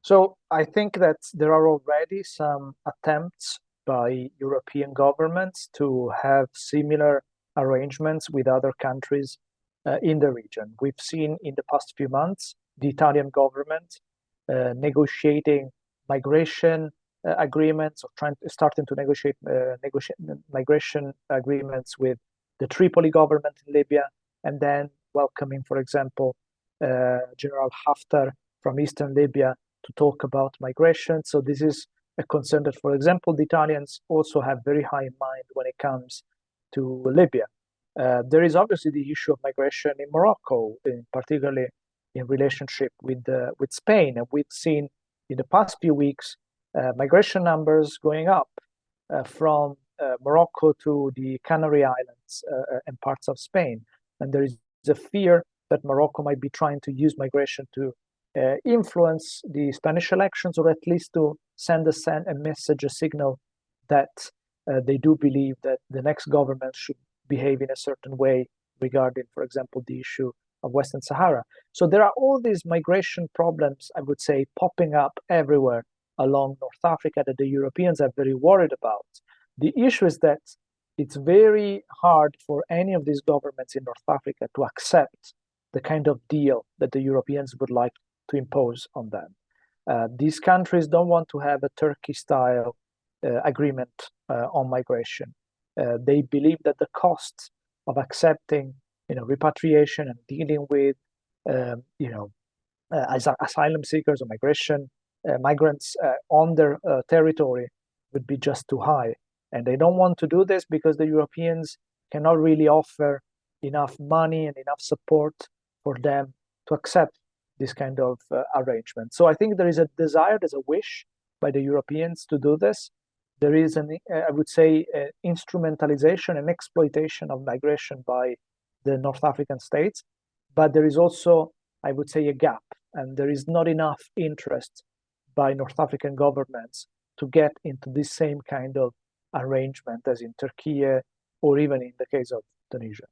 So I think that there are already some attempts by European governments to have similar arrangements with other countries in the region. We've seen in the past few months the Italian government negotiating migration agreements, or starting to negotiate migration agreements with the Tripoli government in Libya, and then welcoming, for example, General Haftar from eastern Libya to talk about migration. So this is a concern that, for example, the Italians also have very high in mind when it comes to Libya. There is obviously the issue of migration in Morocco, particularly in relationship with Spain. And we've seen in the past few weeks migration numbers going up from Morocco to the Canary Islands and parts of Spain. And there is a fear that Morocco might be trying to use migration to influence the Spanish elections, or at least to send a message, a signal that they do believe that the next government should behave in a certain way regarding, for example, the issue of Western Sahara. So there are all these migration problems, I would say, popping up everywhere along North Africa that the Europeans are very worried about. The issue is that it's very hard for any of these governments in North Africa to accept the kind of deal that the Europeans would like to impose on them. These countries don't want to have a Turkey-style agreement on migration. They believe that the cost of accepting, repatriation and dealing with, asylum seekers or migrants on their territory would be just too high. And they don't want to do this because the Europeans cannot really offer enough money and enough support for them to accept this kind of arrangement. So I think there is a desire, there's a wish by the Europeans to do this. There is I would say, instrumentalization and exploitation of migration by the North African states. But there is also, I would say, a gap, and there is not enough interest by North African governments to get into this same kind of arrangement as in Turkey, or even in the case of Tunisia.